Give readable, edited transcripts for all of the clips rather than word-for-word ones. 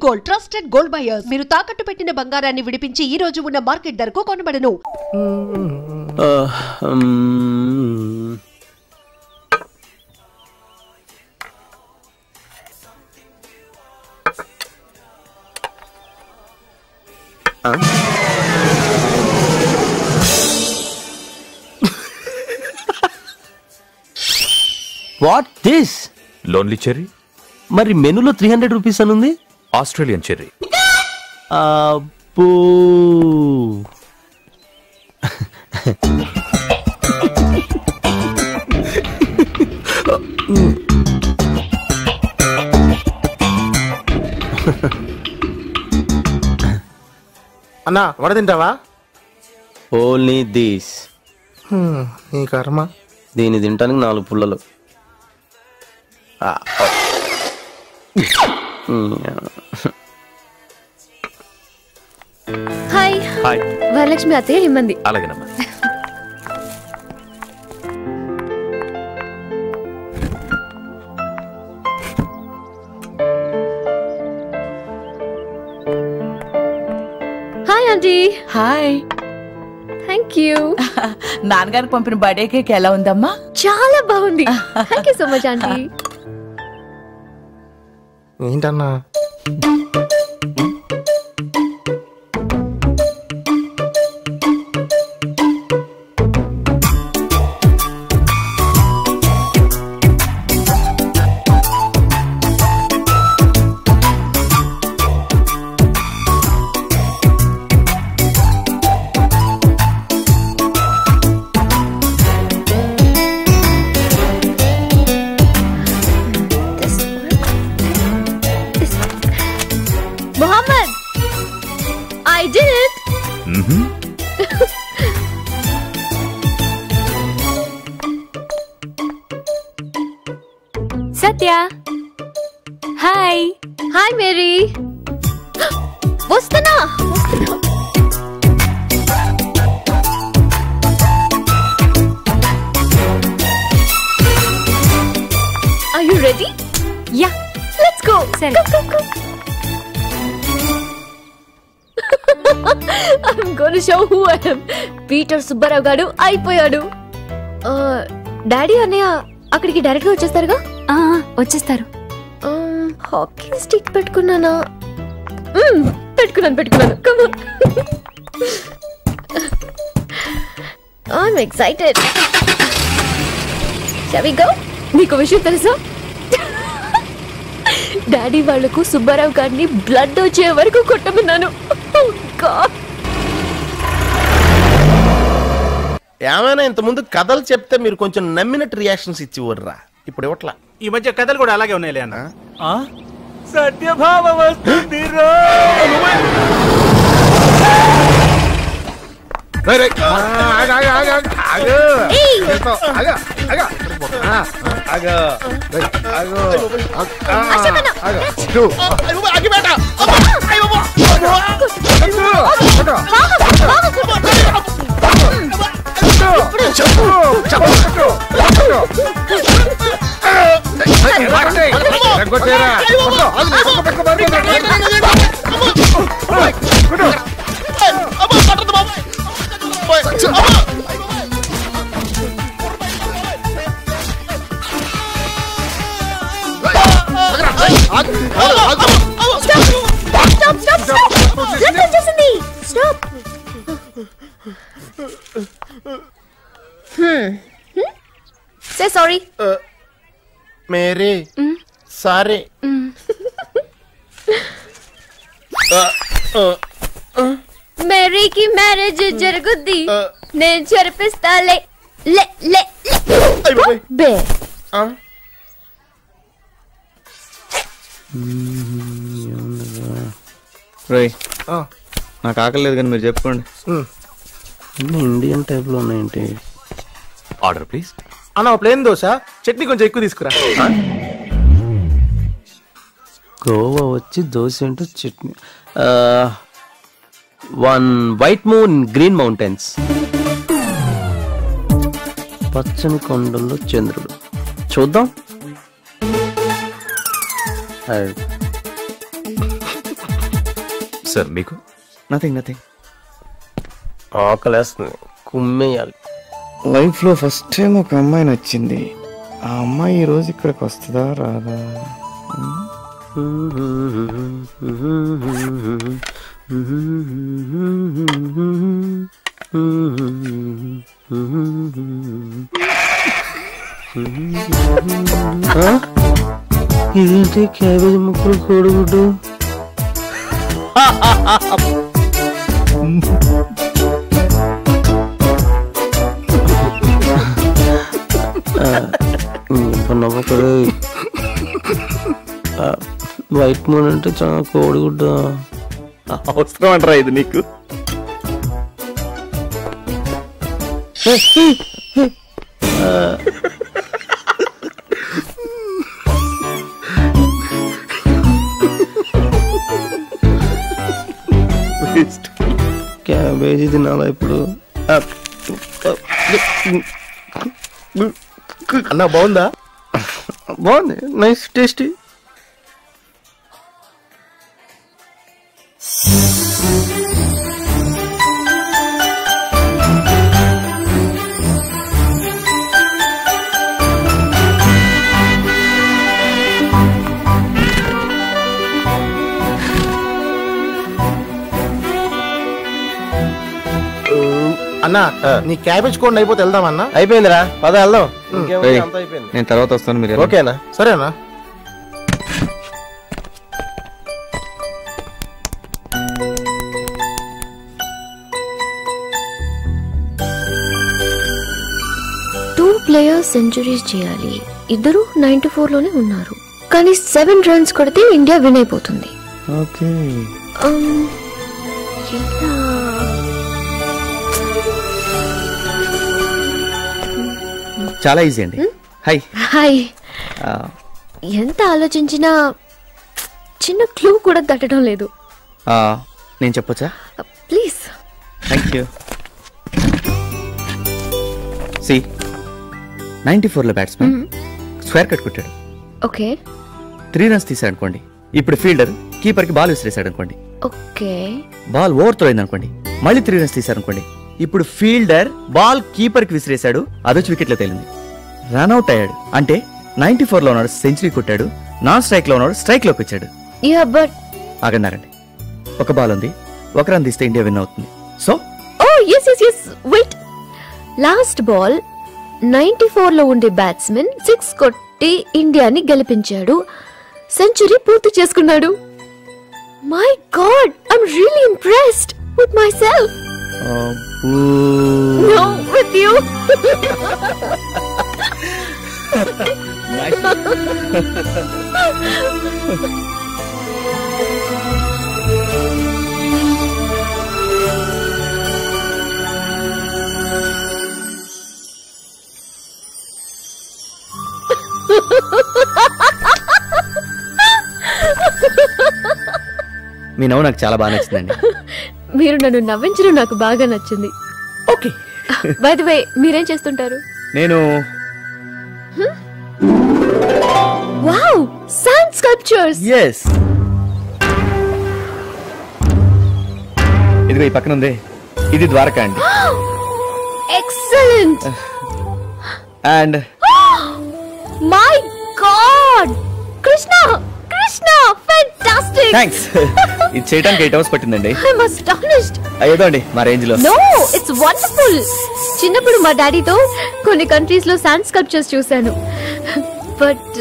Gold, trusted gold buyers. మీరు తాకట్టు పెట్టిన బంగారాన్ని విడిపించి ఈ రోజు ఉన్న మార్కెట్ ధరకు కొనబడను. What this? Lonely cherry. మరి మెనూలో 300 రూపీస్ అని ఉంది. Australian cherry. అబ్బో. అన్నా వడ తింటావా? Only this. నీ కర్మ. దీన్ని తింటానికి 4 పుల్లలు. హాయ్. హాయ్. వరలక్ష్మి అత్తయ్య ఇమ్మంది. అలాగేనమ్మా. Hi aunty. Hi. Thank you. నాన్నగారికి పంపిన బర్త్డే కేక్ ఎలా ఉందమ్మా? చాలా బాగుంది. Thank you so much aunty. ఏంటన్నా? Mohammed, I did it. Satya. Hi. Hi Mary. వస్తున్నా. Are you ready? Yeah. Let's go. Sare. Go. I'm gonna show who I am. Peter Subbarao garu అయిపోయాడు. Daddy అన్నయ్య అక్కడికి direct గా వచ్చేస్తారుగా? వచ్చేస్తారు. హాకీ స్టిక్ పెట్టుకున్నానా? పెట్టుకున్నాను. Come on. I'm excited. Shall we go? నీకు విషయం తెలుసా? డాడీ వాళ్లకు సుబ్బారావు గారిని బ్లడ్ వచ్చే వరకు కొట్టమన్నాను. ఏమైనా ఇంత ముందు కథలు చెప్తే మీరు కొంచెం నమ్మినట్టు రియాక్షన్స్ ఇచ్చివర్రా. ఇప్పుడు ఇవ్వట్లా. ఈ మధ్య కథలు కూడా అలాగే ఉన్నాయి అన్న. సత్యభామ వస్తుంది. Say sorry. Mary sorry. మేరీకి మ్యారేజ్ జరుగుద్ది. నేను జరిపిస్తాలే. బే రై నాకు ఆకలి లేదు కానీ మీరు చెప్పుకోండి. ఇండియన్ టైప్ లో ఉన్నాయంటే. Order please. అన్న ప్లేన్ దోశ, చట్నీ కొంచెం ఎక్కువ తీసుకురా. గోవా వచ్చి దోశ ఏంటో chutney. 1 white moon green mountains. పచ్చని కొండల్లో చంద్రుడు. చూద్దాం. సార్ మీకు? Nothing nothing. ఆకలేస్తుంది, కుమ్మేయాలి. లైఫ్లో ఫస్ట్ టైం ఒక అమ్మాయి నచ్చింది. ఆ అమ్మాయి ఈ రోజు ఇక్కడికి వస్తుందా రాదా? ఇదేంటి క్యాబేజ్ ముక్కలు కోడిగుడ్డు? నవ్వకడు. వైట్ మూన్ అంటే చాలా కోడిగుడ్డు. అవసరం అంటారా ఇది నీకు? క్యాబేజీ తినాలా ఇప్పుడు? అన్న బాగుందా? బాగుంది, నైస్, టేస్టీ. అన్నా నీ క్యాబేజ్ కోడ్ అయిపోతే వెళ్దాం అన్న. అయిపోయిందిరా, పద వెళ్దాం. ఏయ్, అంతా అయిపోయింది. నేను తర్వాత వస్తాను, మీరు వెళ్ళండి. ఓకేనా? సరేనా? టూ ప్లేయర్స్ సెంచరీస్ చేయాలి. ఇద్దరు 94 లోనే ఉన్నారు. కానీ 7 runs కొడితే ఇండియా విన్ అయిపోతుంది. ఓకే. చాలా ఈజీ అండి. హాయ్. హాయ్. ఎంత ఆలోచించినా చిన్న క్లూ కూడా తట్టడం లేదు. నేను చెప్పొచ్చా? ప్లీజ్. Thank you. సి 94 లో బ్యాట్స్మెన్ స్క్వేర్ కట్ కొట్టాడు. ఓకే. 3 runs తీసాడు అనుకోండి. ఇప్పుడు ఫీల్డర్ కీపర్ కి బాల్ విసిరేసాడు అనుకోండి. ఓకే. బాల్ ఓవర్ త్రో అయింది అనుకోండి. మళ్ళీ 3 runs తీసారు అనుకోండి. ఇప్పుడు ఫీల్డర్ బాల్ కీపర్ కి విసిరేశాడు, అదొచ్చి వికెట్ లో తేలింది. రన్అట్ అయ్యాడు అంటే 94 లో ఉన్నాడు, సెంచరీ కొట్టాడు. నాన్ స్ట్రైక్ లో ఉన్నాడు, స్ట్రైక్ లోకి వచ్చాడు. ఆగన్నారండి. ఒక బాల్ ఉంది, ఒక రన్ తీస్తే ఇండియా విన్ అవుతుంది. So wait. లాస్ట్ బాల్ 94 లో ఉండే బ్యాట్స్మెన్ 6 కొట్టి ఇండియాని గెలిపించాడు, సెంచరీ పూర్తి చేసుకున్నాడు. My God, I'm really impressed with my self. No, with you. మీ నవ్వు నాకు చాలా బాగా నచ్చిందండి. మీరు నన్ను నవ్వించడం నాకు బాగా నచ్చింది. ఓకే. బై ది వే, మీరేం చేస్తుంటారు? నేను వావ్, శాండ్ స్కల్ప్చర్స్. yes. ఇదిగో ఈ పక్కన ఉంది, ఇది ద్వారకా అండి. Excellent. And my god, Krishna Krishna, fantastic. Thanks. ఇది చేయడానికి 8 hours పట్టిందండి. I'm astonished. ఏదో అండి మా రేంజ్ లో. No, it's wonderful. చిన్నప్పుడు మా డాడీతో కొన్ని కంట్రీస్ లో శాండ్ స్కల్ప్చర్స్ చూశాను, బట్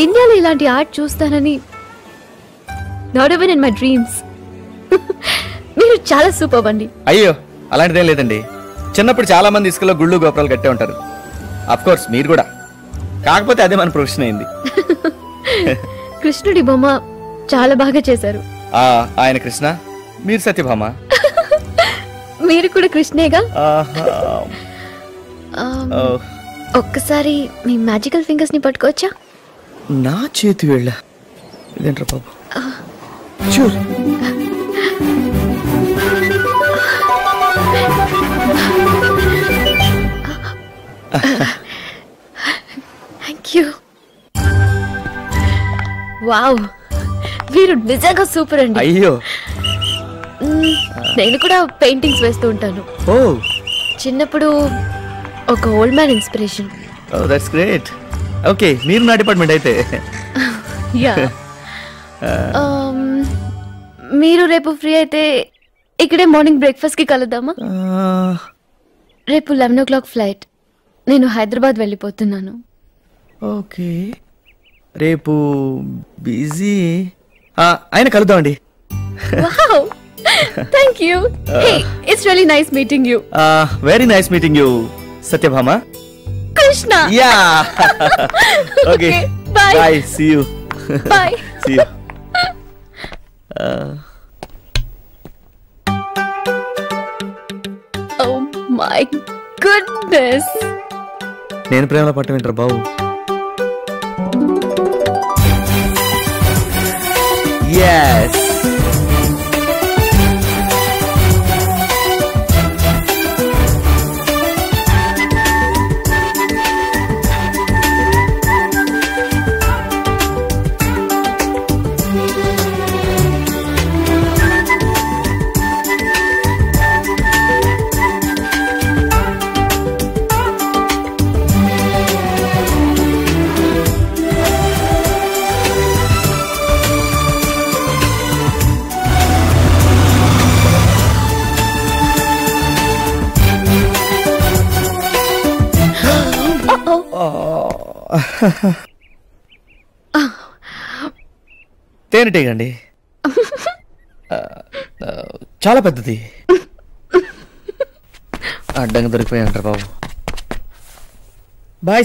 ఇండియాలో ఇలాంటి ఆర్ట్ చూస్తానని not even in my dreams. మీరు చాలా సూపర్ అండి. అయ్యో అలాంటిదేం లేదండి. చిన్నప్పుడు చాలా మంది ఇసుకలో గుళ్ళు గోపురాలు కట్టే ఉంటారు. అఫ్ కోర్స్ మీరు కూడా, కాకపోతే అదే మన ప్రొఫెషన్ అయింది. కృష్ణుడి బొమ్మ చాలా బాగా చేశారు. ఆయన కృష్ణ, మీరు సత్యభామ. మీరు కూడా కృష్ణేగా. ఒక్కసారి మీ మ్యాజికల్ ఫింగర్స్ ని పట్టుకోవచ్చా? నా చేతి వేళ్ళ ఇదేంట్రా బాబు. చూర్. Thank you. వావ్, మీరు నిజంగా సూపర్ అండి. అయ్యో నేను కూడా పెయింటింగ్స్ వేస్తూ ఉంటాను. ఓ చిన్నప్పుడు ఒక old man inspiration. Oh that's great. Okay మీరు నా డిపార్ట్మెంట్ అయితే. యా మీరు రేపు ఫ్రీ అయితే ఇక్కడే మార్నింగ్ బ్రేక్ఫాస్ట్ కి కలుద్దామా? రేపు 11 o'clock ఫ్లైట్. నేను హైదరాబాద్ వెళ్ళిపోతున్నాను. ఓకే రేపు బిజీ ఆయన కలుద్దామండి. Wow thank you. Hey it's really nice meeting you. Very nice meeting you Satyabhama. Krishna. Yeah okay bye bye see you. Bye see you. Oh my goodness. నేను ప్రేమలో పట్ట వింటారు బాబు. Yes. తేనెటీగండి చాలా పెద్దది. అడ్డంగా దొరికిపోయి అంటారు బాబు. బాయ్.